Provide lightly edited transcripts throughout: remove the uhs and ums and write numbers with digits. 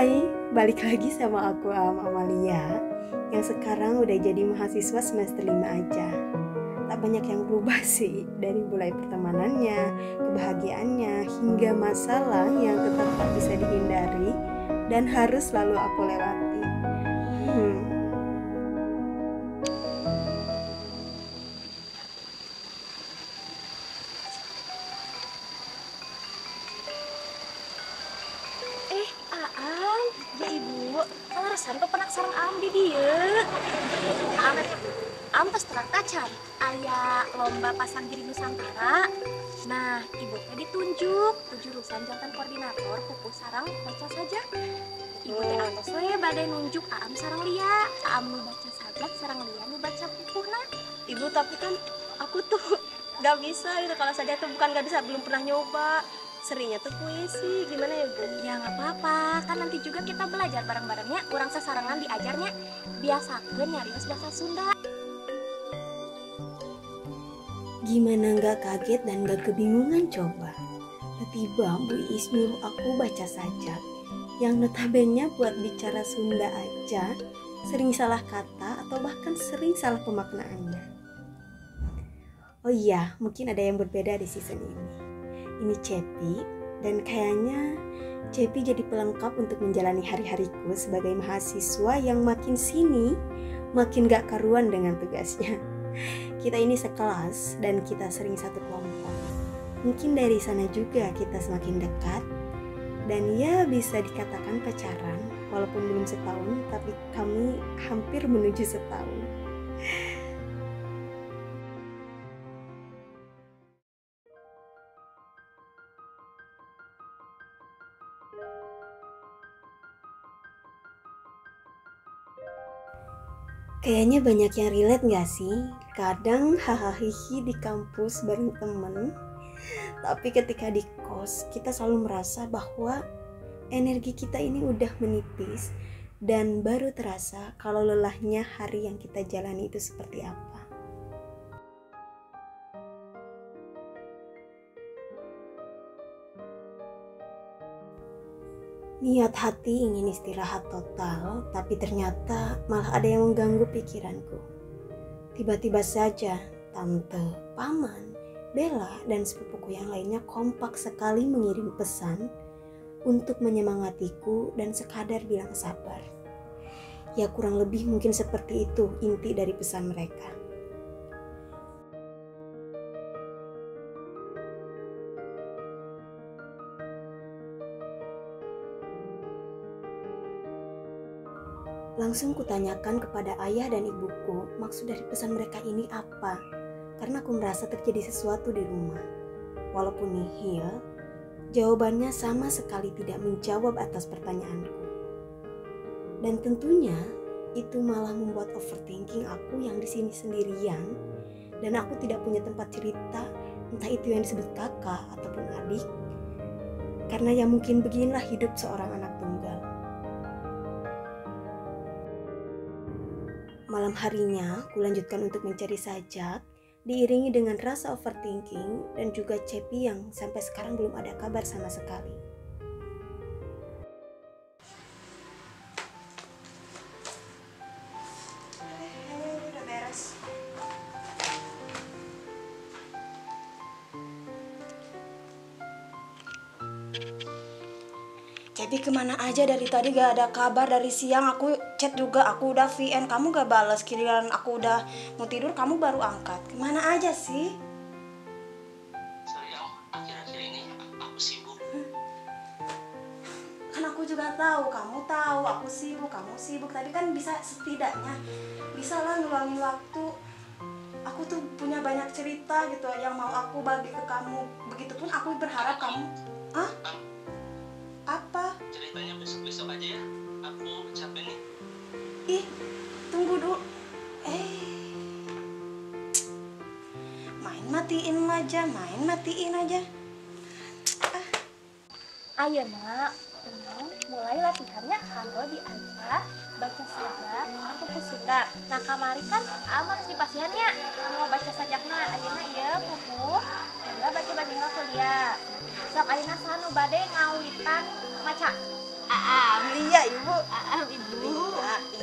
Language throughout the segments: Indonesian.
Hai, balik lagi sama aku Amalia yang sekarang udah jadi mahasiswa semester 5 aja. Tak banyak yang berubah sih, dari mulai pertemanannya, kebahagiaannya, hingga masalah yang tetap tak bisa dihindari dan harus selalu aku lewati. Hmm. Aam, ya ibu, alasan kau pernah sarang Aam di dia. Aam pas terang ayah lomba pasang diri Nusantara. Nah, ibu teh ditunjuk ke jurusan jantan koordinator pupus sarang baca saja. Ibu teh atos we badai nunjuk Aam sarang lia. Aam nu baca sajak sarang lia nu baca pupuhna. Ibu tapi kan aku tuh gak bisa gitu kalau saja tuh bukan gak bisa, belum pernah nyoba. Seringnya tuh puisi, gimana ya Bu? Ya nggak apa-apa, kan nanti juga kita belajar bareng-barengnya. Kurang sasarangan diajarnya biasakeun nyarios bahasa Sunda. Gimana nggak kaget dan nggak kebingungan coba? Tiba-tiba Bu Iis nyuruh aku baca sajak yang notabene buat bicara Sunda aja sering salah kata atau bahkan sering salah pemaknaannya. Oh iya, mungkin ada yang berbeda di season ini. Ini Cepi, dan kayaknya Cepi jadi pelengkap untuk menjalani hari-hariku sebagai mahasiswa yang makin sini makin gak karuan dengan tugasnya. Kita ini sekelas dan kita sering satu kelompok. Mungkin dari sana juga kita semakin dekat dan ya bisa dikatakan pacaran, walaupun belum setahun tapi kami hampir menuju setahun. Kayaknya banyak yang relate gak sih? Kadang hahaha di kampus bareng temen, tapi ketika di kos kita selalu merasa bahwa energi kita ini udah menipis dan baru terasa kalau lelahnya hari yang kita jalani itu seperti apa. Niat hati ingin istirahat total, tapi ternyata malah ada yang mengganggu pikiranku. Tiba-tiba saja, tante, paman, Bella, dan sepupuku yang lainnya kompak sekali mengirim pesan untuk menyemangatiku dan sekadar bilang sabar. Ya kurang lebih mungkin seperti itu inti dari pesan mereka. Langsung kutanyakan kepada ayah dan ibuku maksud dari pesan mereka ini apa, karena aku merasa terjadi sesuatu di rumah. Walaupun nihil, jawabannya sama sekali tidak menjawab atas pertanyaanku. Dan tentunya itu malah membuat overthinking aku yang di sini sendirian dan aku tidak punya tempat cerita, entah itu yang disebut kakak ataupun adik. Karena ya mungkin beginilah hidup seorang anak tunggal. Malam harinya, kulanjutkan untuk mencari sajak, diiringi dengan rasa overthinking dan juga Cepi yang sampai sekarang belum ada kabar sama sekali. Udah beres. Cepi kemana aja dari tadi gak ada kabar, dari siang aku chat juga, aku udah VN, kamu gak balas, kirian aku udah mau tidur, kamu baru angkat. Kemana aja sih? Sorry akhir-akhir ini aku sibuk. Kan aku juga tahu aku sibuk, kamu sibuk. Tadi kan bisa setidaknya, bisa lah ngeluangin waktu. Aku tuh punya banyak cerita gitu yang mau aku bagi ke kamu. Begitupun aku berharap kamu. Hah? Apa? Ceritanya besok-besok aja ya. Aku capek nih. Ih, tunggu dulu. Main matiin aja. Ayo nak, mulai latihannya kalau diajar baca sajak aku Sunda. Nah kamari kan harus dipasiannya mau baca sajakna ayeuna ieu pupuh enggak baca kuliah. Sok ayeuna sanu bade ngawitan maca. Aam. Iya ibu. Aam ibu.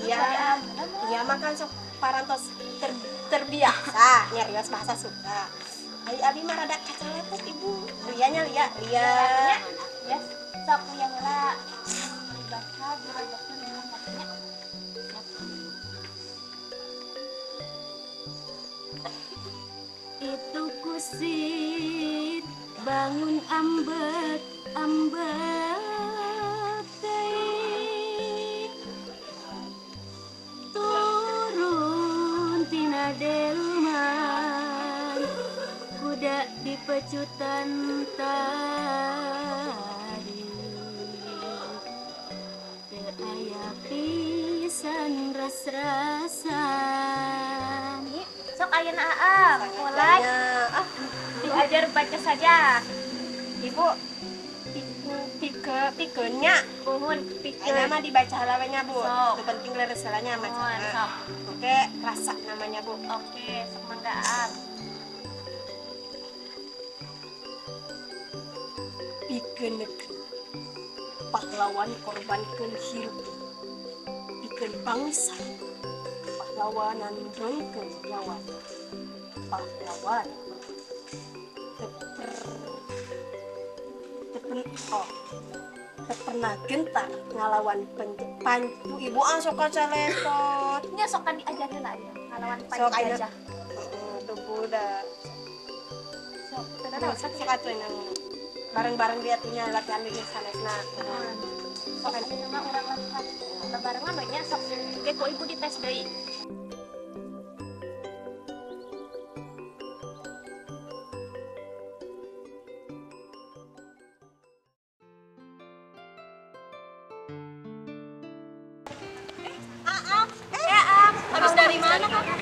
Iya. Iya makan sok parantos terbiasa nyarios bahasa Sunda. Abi mah rada kacalepet ibu. Lianya lia. Ya, sok yang lah baca dibaca dengan katanya. Itu kusit bangun ambet teh turun tina delman kuda di pecutan tari teu aya pisan ras-rasan. Sok ayeuna Aam mulai diajar baca saja. Ibu pikeunnya Mohon Ayeuna pikir mah dibaca halawanya Bu. Sok. Itu penting lereselanya mohon macana. sok. Oke, rasa namanya Bu. Oke, sok mangga Aam. Pikeun pahlawan korbankeun hirup. Pikeun bangsa pahlawanan rengkeun nyawa. Pahlawan pernah gentar ngalawan pancu ibu sok kacalepot. Nya sok kan diajarin lah ya ngalawan Sok panjang ayeuna. aja. Tuh budak. Sok Sok atuh nang bareng-bareng dia tuh latihan di sanesna. Sok ayeuna mah urang latihan lebarengan we nya sok ge ku ibu dites deui. Habis dari mana kamu?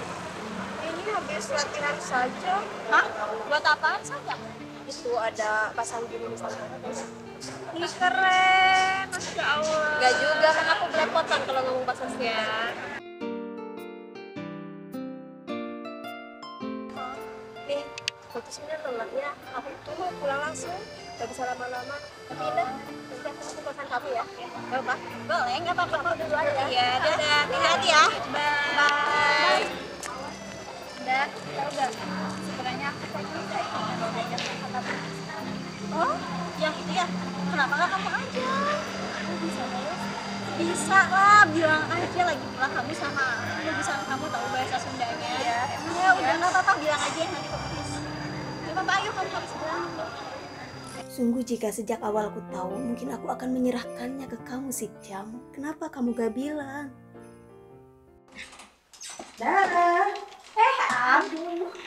Ini habis latihan saja. Hah? Buat apaan saja? Itu ada pasang gini misalnya. Ih keren, Masya Allah. Gak juga, kan aku belepotan kalau ngomong bahasa Sian. Nih, putusnya lemaknya aku tuh pulang langsung. Gak bisa lama-lama. Tapi indah, nanti aku ke kosan kamu ya. Gak apa? Boleh, nggak apa-apa. Aku dulu aja. Iya, dadah. Hati-hati ya. Bye. Udah, tau gak? Sebenarnya aku pengen mau belajar sama kamu. Oh, yang itu ya? Kenapa gak kamu aja? Oh, bisa banget. Bisa lah, bilang aja lagi pula kamu sama aku bisa kamu tahu bahasa Sundanya. Iya. Ya udah nggak apa-apa, bilang aja nanti kamu bisa. Gak apa-apa, ayo kamu harus bilang. Sungguh jika sejak awal aku tahu, mungkin aku akan menyerahkannya ke kamu si Jam. Kenapa kamu gak bilang? Dah.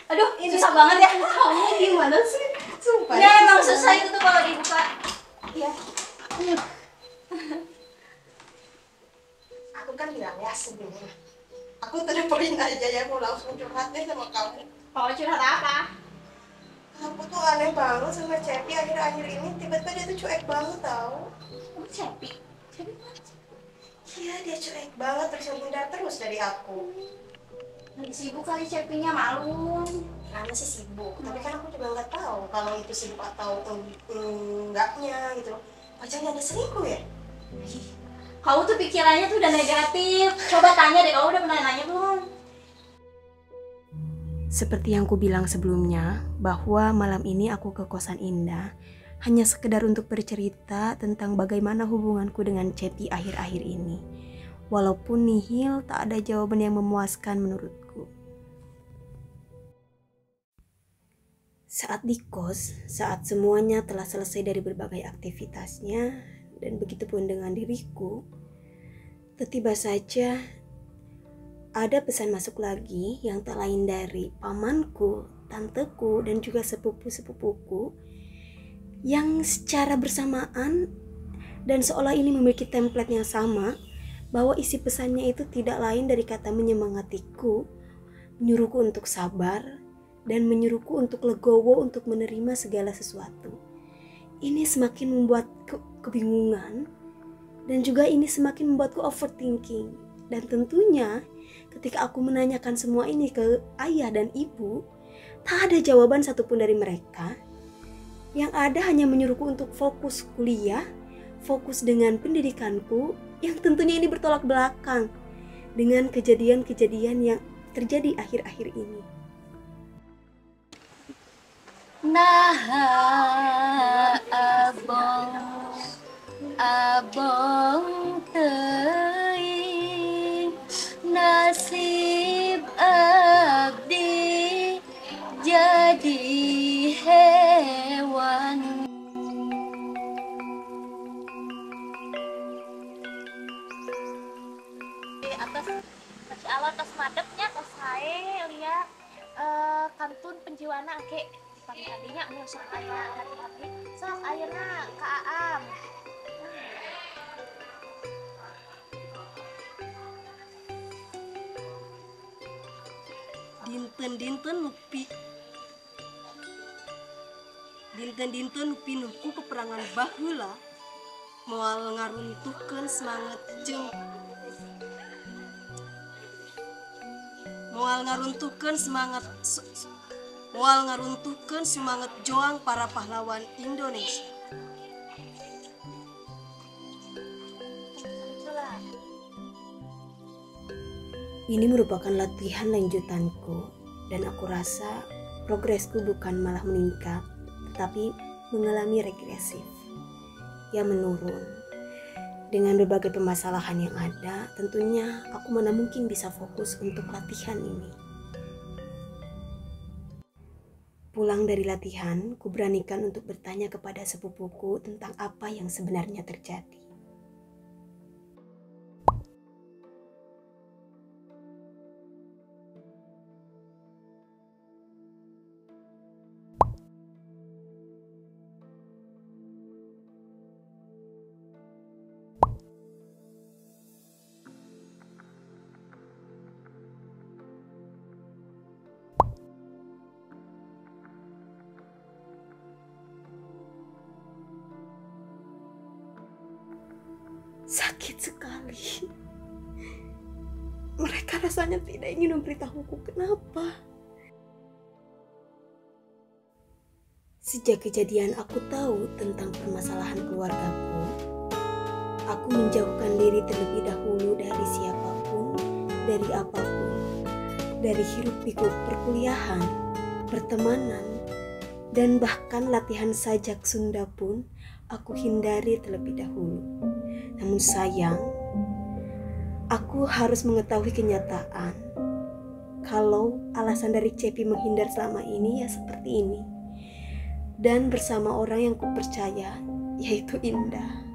Aduh, susah banget ya. Kamu gimana sih? Sumpah. Ya emang susah itu tuh kalau dibuka. Iya. Aku kan bilang ya sebelumnya. Aku teleponin aja ya mau langsung curhatnya sama kamu. Kalau curhat apa? Aku tuh aneh banget sama Cepi akhir-akhir ini. Tiba-tiba dia tuh cuek banget tau. Oh, Cepi. Cepi mana? Iya dia cuek banget terus menghindar terus dari aku. Lagi sibuk kali Cepinya, malu. Karena sih sibuk, tapi kan aku juga nggak tahu kalau itu sibuk atau enggaknya gitu. Pacarnya ada selingkuh ya? Kamu tuh pikirannya tuh udah negatif. Coba tanya deh, kamu udah pernah nanya belum? Seperti yang ku bilang sebelumnya, bahwa malam ini aku ke kosan Indah hanya sekedar untuk bercerita tentang bagaimana hubunganku dengan Cepi akhir-akhir ini. Walaupun nihil, tak ada jawaban yang memuaskan menurutku. Saat di kos, saat semuanya telah selesai dari berbagai aktivitasnya, dan begitu pun dengan diriku, tiba saja ada pesan masuk lagi yang tak lain dari pamanku, tanteku, dan juga sepupu-sepupuku yang secara bersamaan dan seolah ini memiliki template yang sama, bahwa isi pesannya itu tidak lain dari kata menyemangatiku, menyuruhku untuk sabar, dan menyuruhku untuk legowo untuk menerima segala sesuatu. Ini semakin membuatku kebingungan, dan juga ini semakin membuatku overthinking. Dan tentunya ketika aku menanyakan semua ini ke ayah dan ibu, tak ada jawaban satupun dari mereka. Yang ada hanya menyuruhku untuk fokus kuliah, fokus dengan pendidikanku yang tentunya ini bertolak belakang dengan kejadian-kejadian yang terjadi akhir-akhir ini. Nah, abong teuing nasib abdi jadi hewan. Atas Masya Allah, atas madepnya atas saya lihat kantun penjiwana ake tadinya musuh ayah hati-hati sok ayeuna ka Aam. Dinten-dinten pinuhku peperangan baheula moal ngaruntuhkeun semangat jeung moal ngaruntuhkeun semangat joang para pahlawan Indonesia. Ini merupakan latihan lanjutanku dan aku rasa progresku bukan malah meningkat, tetapi mengalami regresif, ya menurun. Dengan berbagai permasalahan yang ada, tentunya aku mana mungkin bisa fokus untuk latihan ini. Pulang dari latihan, kuberanikan untuk bertanya kepada sepupuku tentang apa yang sebenarnya terjadi. Sakit sekali. Mereka rasanya tidak ingin memberitahuku kenapa. Sejak kejadian aku tahu tentang permasalahan keluargaku, aku menjauhkan diri terlebih dahulu dari siapapun, dari apapun, dari hiruk-pikuk perkuliahan, pertemanan, dan bahkan latihan sajak Sunda pun aku hindari terlebih dahulu. Namun sayang, aku harus mengetahui kenyataan kalau alasan dari Cepi menghindar selama ini ya seperti ini. Dan bersama orang yang kupercaya, yaitu Indah.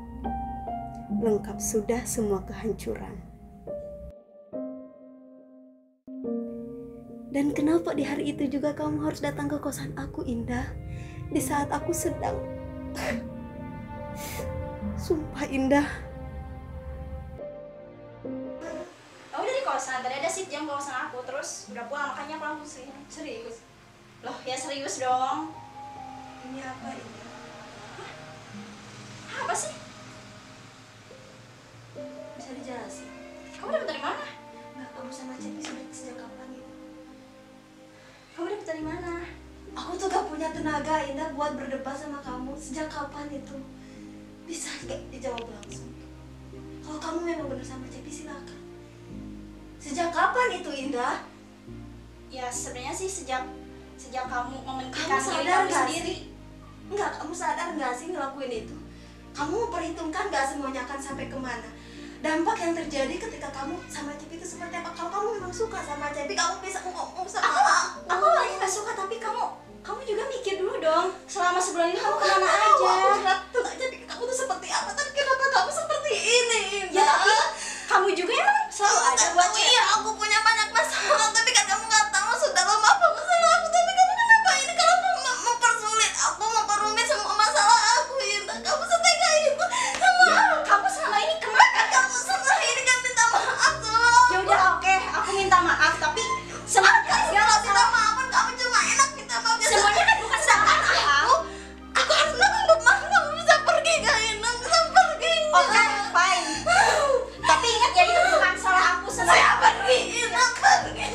Lengkap sudah semua kehancuran. Dan kenapa di hari itu juga kamu harus datang ke kosan aku, Indah? Di saat aku sedang... Sumpah, Indah. Kamu dari kosan, tadi ada sit jam ke kosan aku, terus udah pulang, makanya aku langsung serius. Loh, ya serius dong. Ini apa ini? Hah? Apa sih? Bisa dijelasin? Kamu dapet dari mana? Nggak, kamu sama Cepi sudah sejak kapan gitu? Kamu dapet dari mana? Aku tuh gak punya tenaga Indah buat berdebat sama kamu. Sejak kapan itu? Bisa gak dijawab langsung? Kalau kamu memang benar sama Cepi silakan. Sejak kapan itu Indah? Ya sebenarnya sih sejak kamu Kamu mementingkan diri sadar kamu gak sendiri. sih? Enggak, kamu sadar gak sih ngelakuin itu? Kamu memperhitungkan gak semuanya akan sampai kemana? Dampak yang terjadi ketika kamu sama Cepi itu seperti apa? Kalau kamu memang suka sama Cepi, kamu bisa ngomong sama Aku awalnya gak suka, tapi kamu juga mikir dulu dong. Selama sebulan ini kamu kemana aja? Aku curhat tentang Cepi ke kamu tuh seperti apa? Tapi kenapa kamu seperti ini, Indah? Ya tapi kamu juga emang selalu ada buat chat. Iya, aku punya banyak masalah, tapi kan kamu gak tahu sudah lama apa masalah aku. Tapi kamu kenapa ini kalau mempersulit aku, memperumit semua masalah aku, Indah? Kamu setega itu sama Kamu selama ini kemana? kan kamu selama ini kan minta maaf tuh. Ya udah oke, aku minta maaf, tapi semuanya Kalau minta maaf kan kamu cuma enak minta maaf. semuanya kan bukan salah aku. Aku harus minta maaf, kamu bisa pergi gak, Indah? Bisa pergi. Oke, fine. Tapi ingat ya, itu bukan salah aku Saya sebenarnya. pergi, Indah, pergi.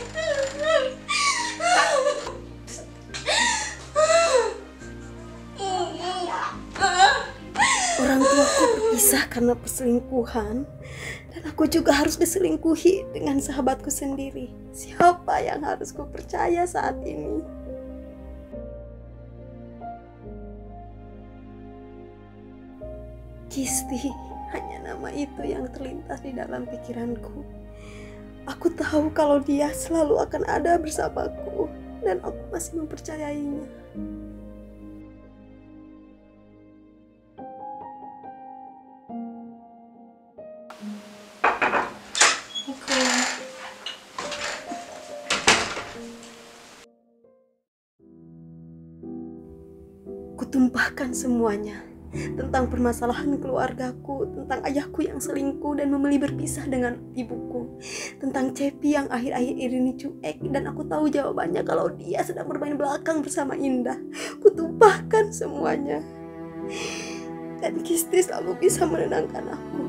Orang tuaku berpisah berpisah karena perselingkuhan, dan aku juga harus diselingkuhi dengan sahabatku sendiri. Siapa yang harus ku percaya saat ini? Kisti, hanya nama itu yang terlintas di dalam pikiranku. Aku tahu kalau dia selalu akan ada bersamaku, dan aku masih mempercayainya. Kutumpahkan semuanya tentang permasalahan keluargaku, tentang ayahku yang selingkuh dan memilih berpisah dengan ibuku, tentang Cepi yang akhir-akhir ini cuek dan aku tahu jawabannya kalau dia sedang bermain belakang bersama Indah. Kutumpahkan semuanya, dan Kisti selalu bisa menenangkan aku.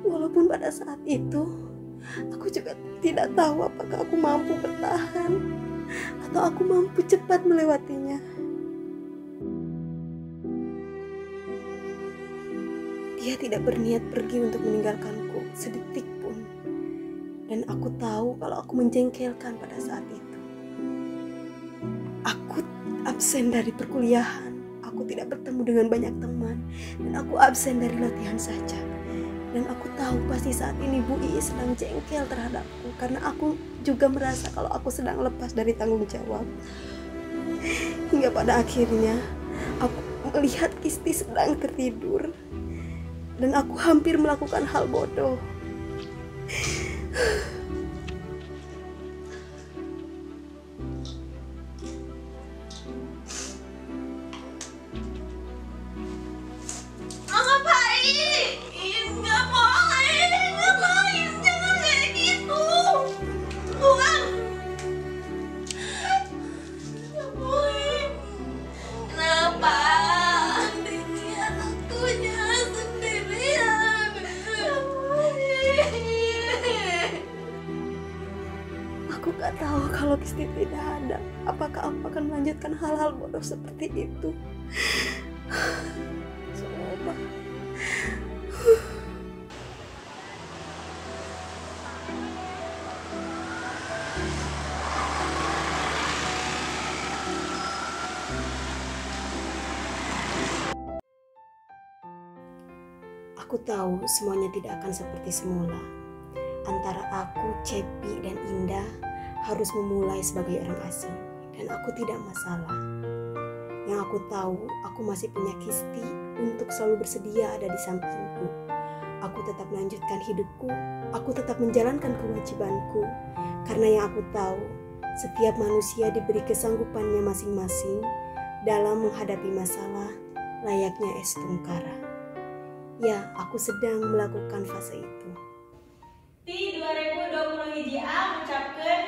Walaupun pada saat itu aku juga tidak tahu apakah aku mampu bertahan atau aku mampu cepat melewatinya. Dia tidak berniat pergi untuk meninggalkanku sedetik pun. Dan aku tahu kalau aku menjengkelkan pada saat itu. Aku absen dari perkuliahan, aku tidak bertemu dengan banyak teman, dan aku absen dari latihan saja. Dan aku tahu pasti saat ini Bu Iis sedang jengkel terhadapku, karena aku juga merasa kalau aku sedang lepas dari tanggung jawab. Hingga pada akhirnya aku melihat Kisti sedang tertidur, dan aku hampir melakukan hal bodoh. Aku gak tahu kalau Kisti tidak ada, apakah aku akan melanjutkan hal-hal bodoh seperti itu. Coba. Aku tahu semuanya tidak akan seperti semula. Antara aku, Cepi, dan Indah harus memulai sebagai orang asing, dan aku tidak masalah. Yang aku tahu, aku masih punya Kisti untuk selalu bersedia ada di sampingku. Aku tetap melanjutkan hidupku, aku tetap menjalankan kewajibanku, karena yang aku tahu, setiap manusia diberi kesanggupannya masing-masing dalam menghadapi masalah layaknya es tungkara. Ya, aku sedang melakukan fase itu. Di 2020 hiji mengucapkan